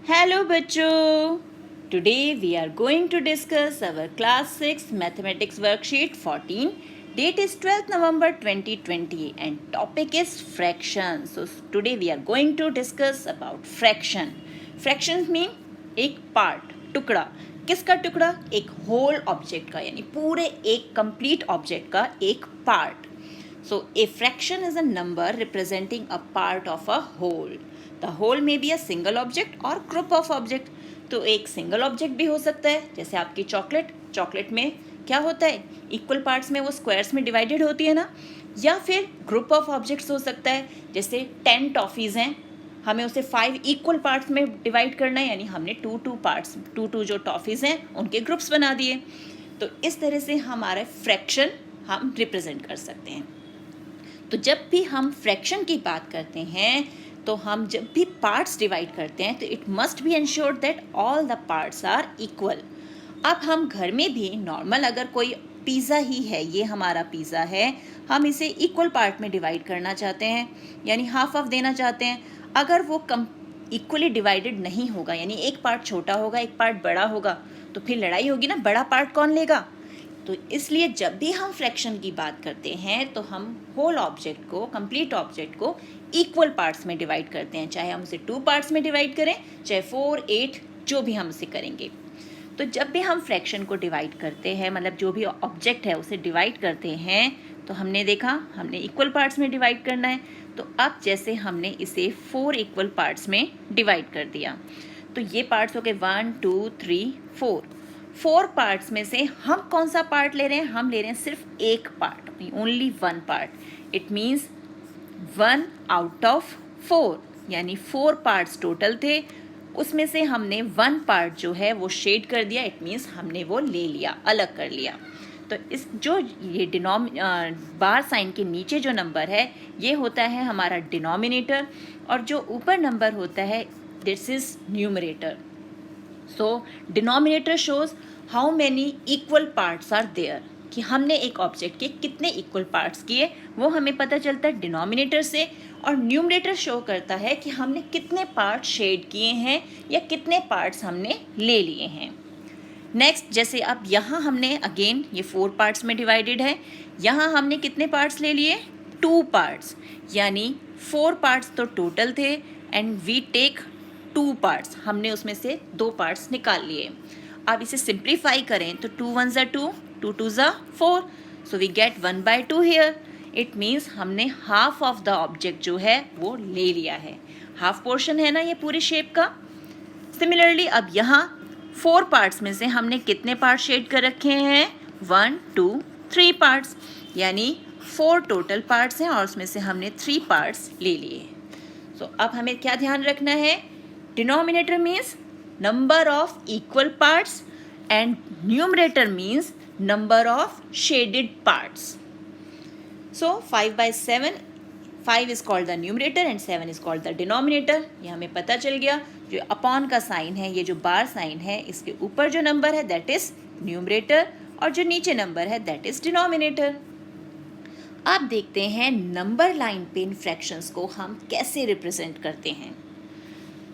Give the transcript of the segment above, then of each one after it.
Hello बच्चों, today we are going to discuss our class 6 mathematics worksheet 14. Date is 12th November 2020 and topic is fraction. So today we are going to discuss about fraction. Fractions mean एक part, टुकड़ा. किसका टुकड़ा? एक whole object का, यानी पूरे एक complete object का एक part. So a fraction is a number representing a part of a whole. The whole may be a single object or group of object. तो एक सिंगल ऑब्जेक्ट भी हो सकता है, जैसे आपकी चॉकलेट में क्या होता है, इक्वल पार्ट्स में वो स्क्वायर्स में डिवाइडेड होती है ना. या फिर ग्रुप ऑफ ऑब्जेक्ट्स हो सकता है, जैसे 10 टॉफीज़ हैं, हमें उसे 5 इक्वल पार्ट्स में डिवाइड करना है, यानी हमने टू पार्ट्स टू जो टॉफीज़ हैं उनके ग्रुप्स बना दिए. तो इस तरह से हमारा फ्रैक्शन हम रिप्रेजेंट कर सकते हैं. तो जब भी हम फ्रैक्शन की बात करते हैं, तो हम जब भी पार्ट्स डिवाइड करते हैं, तो it must be ensured that all the parts are equal. अब हम घर में भी नॉर्मल अगर कोई पिज़्ज़ा ही है, ये हमारा पिज़्ज़ा है, हम इसे इक्वल पार्ट में डिवाइड करना चाहते हैं, यानी हाफ ऑफ देना चाहते हैं. अगर वो इक्वली डिवाइडेड नहीं होगा, यानी एक पार्ट छोटा होगा एक पार्ट बड़ा होगा, तो फिर लड़ाई होगी ना, बड़ा पार्ट कौन लेगा. तो इसलिए जब भी हम फ्रैक्शन की बात करते हैं, तो हम होल ऑब्जेक्ट को, कंप्लीट ऑब्जेक्ट को इक्वल पार्ट्स में डिवाइड करते हैं, चाहे हम उसे 2 पार्ट्स में डिवाइड करें, चाहे 4, 8, जो भी हम उसे करेंगे. तो जब भी हम फ्रैक्शन को डिवाइड करते हैं, मतलब जो भी ऑब्जेक्ट है उसे डिवाइड करते हैं, तो हमने देखा हमने इक्वल पार्ट्स में डिवाइड करना है. तो अब जैसे हमने इसे 4 इक्वल पार्ट्स में डिवाइड कर दिया, तो ये पार्ट्स हो गए 1, 2, 3, 4. 4 पार्ट्स में से हम कौन सा पार्ट ले रहे हैं? हम ले रहे हैं सिर्फ एक part, only 1 part. It means 1 out of 4, यानी 4 पार्ट्स टोटल थे, उसमें से हमने 1 पार्ट जो है वो शेड कर दिया. इट मीन्स हमने वो ले लिया, अलग कर लिया. तो इस जो ये बार साइन के नीचे जो नंबर है, ये होता है हमारा डिनोमिनेटर, और जो ऊपर नंबर होता है this is numerator. So denominator shows how many equal parts are there, कि हमने एक ऑब्जेक्ट के कितने इक्वल पार्ट्स किए वो हमें पता चलता है डिनोमिनेटर से. और न्यूमरेटर शो करता है कि हमने कितने पार्ट शेड किए हैं या कितने पार्ट्स हमने ले लिए हैं. नेक्स्ट, जैसे अब यहाँ हमने अगेन ये 4 पार्ट्स में डिवाइडेड है, यहाँ हमने कितने पार्ट्स ले लिए? 2 पार्ट्स, यानी 4 पार्ट्स तो टोटल थे एंड वी टेक 2 पार्ट्स, हमने उसमें से 2 पार्ट्स निकाल लिए. अब इसे सिंप्लीफाई करें तो 2 1 ज़ा 2, 2 2 ज़ा 4, so we get 1/2 here. It means हमने हाफ ऑफ द ऑब्जेक्ट जो है वो ले लिया है, हाफ पोर्शन है ना ये पूरे शेप का. सिमिलरली अब यहाँ 4 पार्ट्स में से हमने कितने पार्ट शेड कर रखे हैं? 1 2 3 पार्ट्स, यानी 4 टोटल पार्ट्स हैं और उसमें से हमने 3 पार्ट्स ले लिए. सो अब हमें क्या ध्यान रखना है? Denominator means number of equal parts and numerator means number of shaded parts. So 5/7, 5 is called the numerator and 7 is called the denominator. ये हमें पता चल गया. जो अपॉन का साइन है, ये जो बार साइन है, इसके ऊपर जो नंबर है दैट इज न्यूमरेटर, और जो नीचे नंबर है दैट इज डिनोमिनेटर. अब देखते हैं नंबर लाइन पे इन फ्रैक्शंस को हम कैसे रिप्रेजेंट करते हैं.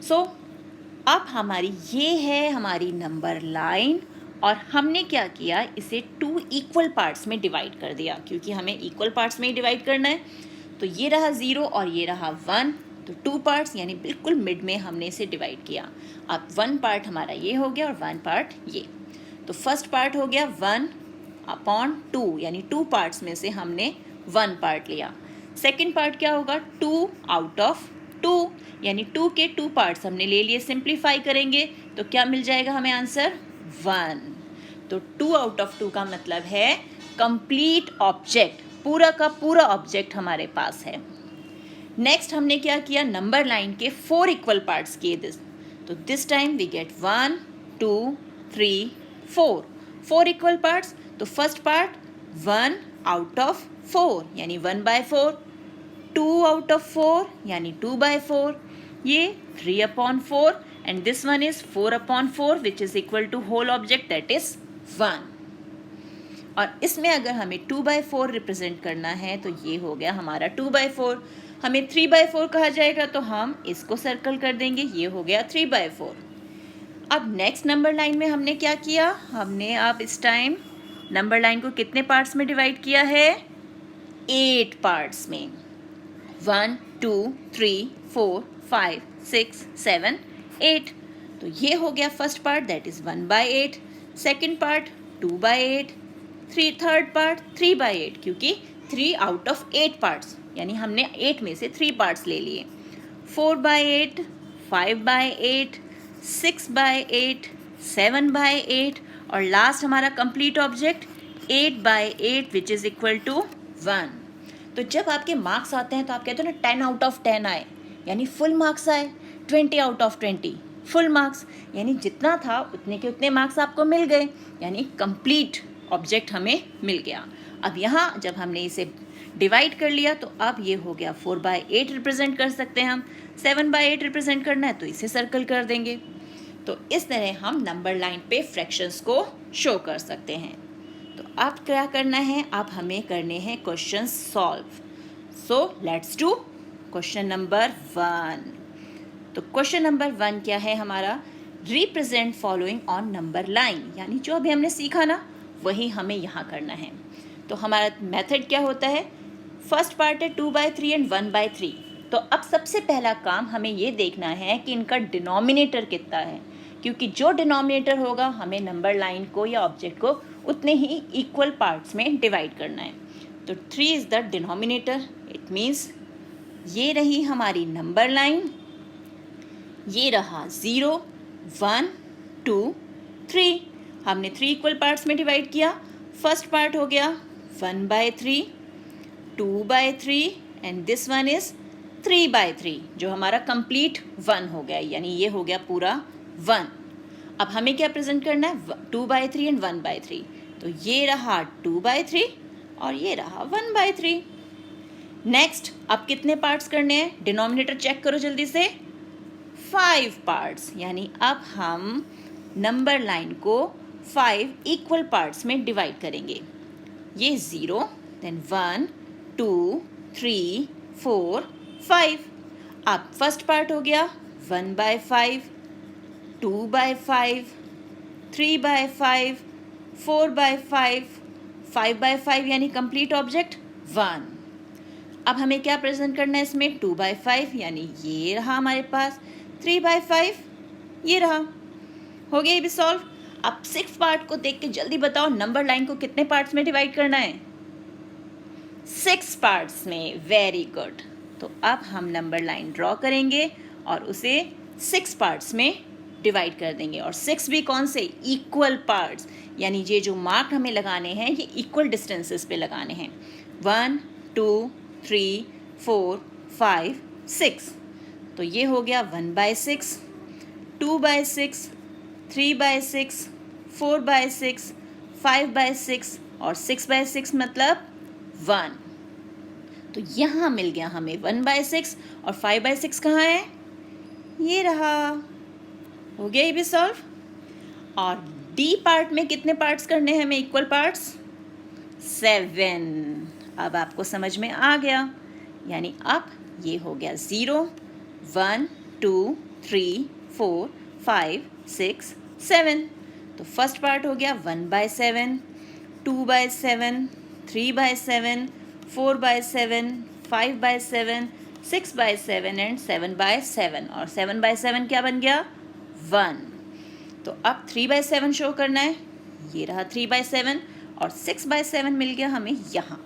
सो अब हमारी ये है हमारी नंबर लाइन, और हमने क्या किया, इसे 2 इक्वल पार्ट्स में डिवाइड कर दिया, क्योंकि हमें इक्वल पार्ट्स में ही डिवाइड करना है. तो ये रहा 0 और ये रहा 1, तो 2 पार्ट्स, यानी बिल्कुल मिड में हमने इसे डिवाइड किया. अब 1 पार्ट हमारा ये हो गया और 1 पार्ट ये. तो फर्स्ट पार्ट हो गया 1/2, यानी 2 पार्ट्स में से हमने 1 पार्ट लिया. सेकेंड पार्ट क्या होगा? 2 आउट ऑफ 2, यानी 2 के 2 पार्ट्स हमने ले लिए. सिंप्लीफाई करेंगे तो क्या मिल जाएगा हमें आंसर? 1. तो 2 आउट ऑफ 2 का मतलब है कंप्लीट ऑब्जेक्ट, पूरा का पूरा ऑब्जेक्ट हमारे पास है. नेक्स्ट हमने क्या किया, नंबर लाइन के 4 इक्वल पार्ट्स किए. तो this time we get 1 2 3 4, 4 equal parts. तो फर्स्ट पार्ट 1 आउट ऑफ 4, यानी 1/4, 2 आउट ऑफ 4, यानी 2/4, ये 3/4, and this one is 4/4 which is equal to whole object that is 1. और इसमें अगर हमें 2/4 रिप्रेजेंट करना है तो ये हो गया हमारा 2/4. हमें 3/4 कहा जाएगा तो हम इसको सर्कल कर देंगे, ये हो गया 3/4। अब नेक्स्ट नंबर लाइन में हमने क्या किया, हमने अब इस टाइम नंबर लाइन को कितने पार्ट्स में डिवाइड किया है, 8 पार्ट्स में। 1 2 3 4 5 6 7 8। तो ये हो गया first part, that is 1/8। Second part 2/8। Third part 3/8, क्योंकि 3 आउट ऑफ 8 पार्ट्स, यानी हमने 8 में से 3 पार्ट्स ले लिए। 4/8, 5/8, 6/8, 7/8 और लास्ट हमारा complete object 8/8 which is equal to 1। तो जब आपके मार्क्स आते हैं तो आप कहते हो ना 10 आउट ऑफ 10 आए, यानी फुल मार्क्स आए। 20 आउट ऑफ 20 फुल मार्क्स, यानी जितना था उतने के उतने मार्क्स आपको मिल गए, यानी कंप्लीट ऑब्जेक्ट हमें मिल गया। अब यहाँ जब हमने इसे डिवाइड कर लिया तो अब ये हो गया 4/8 रिप्रेजेंट कर सकते हैं हम। 7/8 रिप्रेजेंट करना है तो इसे सर्कल कर देंगे। तो इस तरह हम नंबर लाइन पे फ्रैक्शंस को शो कर सकते हैं। तो अब क्या करना है, अब हमें करने हैं question solve. So let's do question number 1। तो क्वेश्चन नंबर 1 क्या है हमारा, represent following on number line, यानी जो अभी हमने सीखा ना वही हमें यहाँ करना है। तो हमारा मेथड क्या होता है, फर्स्ट पार्ट है 2/3 एंड 1/3। तो अब सबसे पहला काम हमें ये देखना है कि इनका डिनोमिनेटर कितना है, क्योंकि जो डिनोमिनेटर होगा हमें नंबर लाइन को या ऑब्जेक्ट को उतने ही इक्वल पार्ट्स में डिवाइड करना है। तो 3 is the denominator, it means ये रही हमारी नंबर लाइन, ये रहा 0 1 2 3। हमने 3 इक्वल पार्ट्स में डिवाइड किया। फर्स्ट पार्ट हो गया 1/3, 2/3 एंड दिस वन इज 3/3, जो हमारा कंप्लीट 1 हो गया, यानी ये हो गया पूरा 1। अब हमें क्या प्रेजेंट करना है, 2/3 एंड 1/3। तो ये रहा 2/3 और ये रहा 1/3। नेक्स्ट अब कितने पार्ट्स करने हैं, डिनोमिनेटर चेक करो जल्दी से, 5 पार्ट्स, यानी अब हम नंबर लाइन को 5 इक्वल पार्ट्स में डिवाइड करेंगे। ये 0 देन 1 2 3 4 5। अब फर्स्ट पार्ट हो गया 1/5, 2/5, 3/5, 4/5, 5/5, यानी कंप्लीट ऑब्जेक्ट 1। अब हमें क्या प्रेजेंट करना है इसमें, 2/5, यानी ये रहा हमारे पास, 3/5 ये रहा। हो गया ये भी सॉल्व। अब 6 पार्ट को देख के जल्दी बताओ नंबर लाइन को कितने पार्ट्स में डिवाइड करना है, 6 पार्ट्स में। Very good. तो अब हम नंबर लाइन ड्रॉ करेंगे और उसे 6 पार्ट्स में डिवाइड कर देंगे, और 6 भी कौन से, इक्वल पार्ट्स, यानी ये जो मार्क हमें लगाने हैं ये इक्वल डिस्टेंसेस पे लगाने हैं। 1 2 3 4 5 6। तो ये हो गया 1/6, 2/6, 3/6, 4/6, 5/6 और 6/6 मतलब 1। तो यहाँ मिल गया हमें 1/6 और 5/6 कहाँ है, ये रहा। हो गया ये भी सॉल्व। और डी पार्ट में कितने पार्ट्स करने हैं हमें, इक्वल पार्ट्स 7। अब आपको समझ में आ गया, यानी अब ये हो गया 0 1 2 3 4 5 6 7। तो फर्स्ट पार्ट हो गया 1/7, 2/7, 3/7, 4/7, 5/7, 6/7 एंड 7/7। और 7/7 क्या बन गया, 1। तो अब 3/7 शो करना है, ये रहा 3/7 और 6/7 मिल गया हमें यहाँ।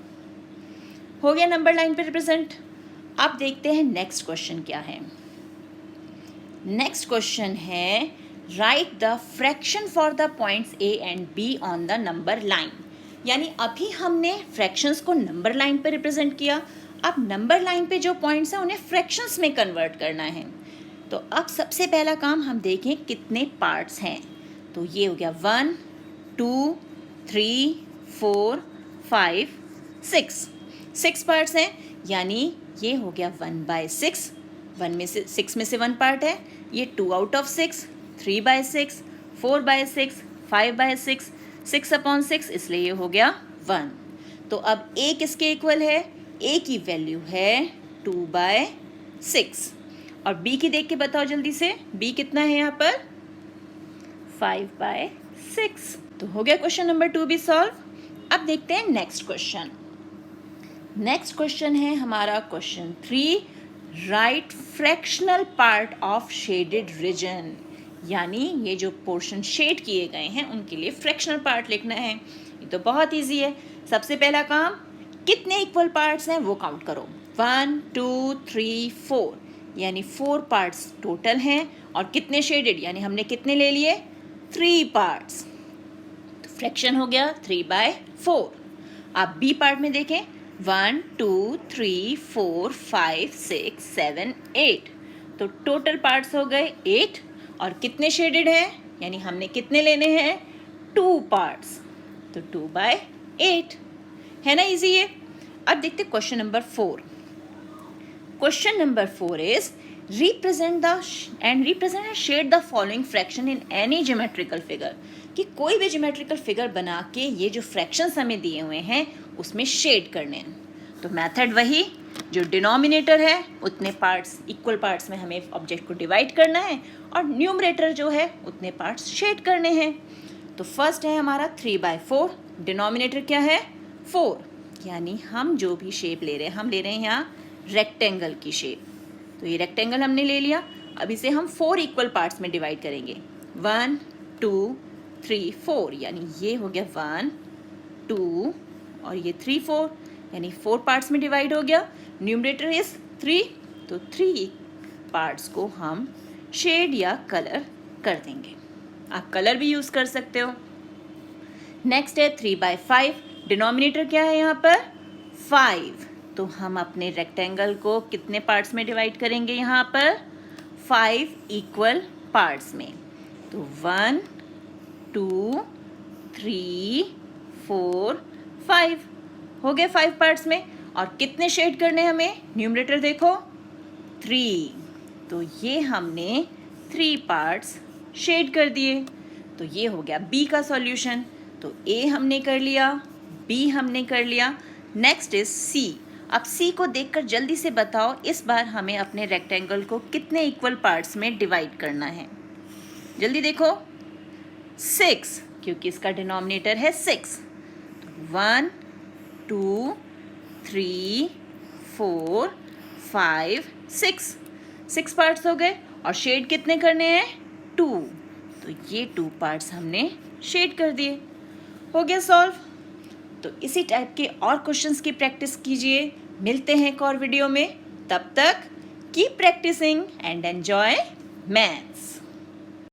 हो गया नंबर लाइन पे रिप्रेजेंट। अब देखते हैं नेक्स्ट क्वेश्चन क्या है। नेक्स्ट क्वेश्चन है, right the fraction for the points A and be on the number line. यानी अभी हमने फ्रैक्शंस को नंबर लाइन पे रिप्रेजेंट किया, अब नंबर लाइन पे जो पॉइंट्स हैं उन्हें फ्रैक्शंस में कन्वर्ट करना है। तो अब सबसे पहला काम हम देखें कितने पार्ट्स हैं। तो ये हो गया 1 2 3 4 5 6 पार्ट्स हैं, यानी ये हो गया 1/6। 1 में से 6 में से 1 पार्ट है, ये 2 आउट ऑफ 6, 3/6, 4/6, 5/6, 6/6, इसलिए ये हो गया 1। तो अब a किसके इक्वल है, a की वैल्यू है 2/6। और बी की देख के बताओ जल्दी से, बी कितना है यहाँ पर? 5/6। तो हो गया क्वेश्चन नंबर 2 भी सॉल्व। अब देखते हैं नेक्स्ट क्वेश्चन। नेक्स्ट क्वेश्चन है हमारा question 3, right fractional part of shaded region. यानी ये जो पोर्शन शेड किए गए हैं उनके लिए फ्रैक्शनल पार्ट लिखना है। ये तो बहुत इजी है। सबसे पहला काम, कितने इक्वल पार्ट्स हैं वो काउंट करो। 1 2 3 4, यानी 4 पार्ट्स टोटल हैं। और कितने शेडेड, यानी हमने कितने ले लिए? 3 पार्ट्स। तो फ्रैक्शन हो गया 3/4। आप बी पार्ट में देखें, 1 2 3 4 5 6 7 8, तो टोटल पार्ट्स हो गए 8। और कितने शेडेड हैं, यानी हमने कितने लेने हैं? 2 पार्ट्स, तो 2/8 है ना, इजी है। अब देखते question number 4। Question number 4 is represent and shade the following fraction in any geometrical figure। कि कोई भी ज्योमेट्रिकल फिगर बना के ये जो फ्रैक्शंस हमें दिए हुए हैं उसमें शेड करने हैं। तो मेथड वही, जो डिनोमिनेटर है उतने पार्ट्स, इक्वल पार्ट्स में हमें ऑब्जेक्ट को डिवाइड करना है, और न्यूमरेटर जो है उतने पार्ट्स शेड करने हैं। तो फर्स्ट है हमारा 3/4, डिनोमिनेटर क्या है? 4, यानी हम जो भी शेप ले रहे हैं, हम ले रहे हैं यहाँ रेक्टेंगल की शेप। तो ये रेक्टेंगल हमने ले लिया। अब इसे हम 4 इक्वल पार्ट्स में डिवाइड करेंगे, 1 2 3 4, यानी ये हो गया 1 2 और ये 3 4, यानी 4 पार्ट्स में डिवाइड हो गया। न्यूमरेटर इज 3, तो 3 पार्ट्स को हम शेड या कलर कर देंगे। आप कलर भी यूज़ कर सकते हो। नेक्स्ट है 3/5, डिनोमिनेटर क्या है यहाँ पर? 5, तो हम अपने रेक्टेंगल को कितने पार्ट्स में डिवाइड करेंगे यहाँ पर? 5 इक्वल पार्ट्स में। तो 1 2 3 4 5 हो गए 5 पार्ट्स में। और कितने शेड करने हमें? न्यूमरेटर देखो 3, तो ये हमने 3 पार्ट्स शेड कर दिए। तो ये हो गया बी का सॉल्यूशन। तो ए हमने कर लिया, बी हमने कर लिया। Next is C. अब सी को देखकर जल्दी से बताओ, इस बार हमें अपने रेक्टेंगल को कितने इक्वल पार्ट्स में डिवाइड करना है? जल्दी देखो, 6, क्योंकि इसका डिनोमिनेटर है 6। 1 2 3 4 5 6 पार्ट्स हो गए। और शेड कितने करने हैं? 2, तो ये 2 पार्ट्स हमने शेड कर दिए। हो गया सॉल्व। तो इसी टाइप के और क्वेश्चंस की प्रैक्टिस कीजिए। मिलते हैं एक और वीडियो में, तब तक keep practising and enjoy maths.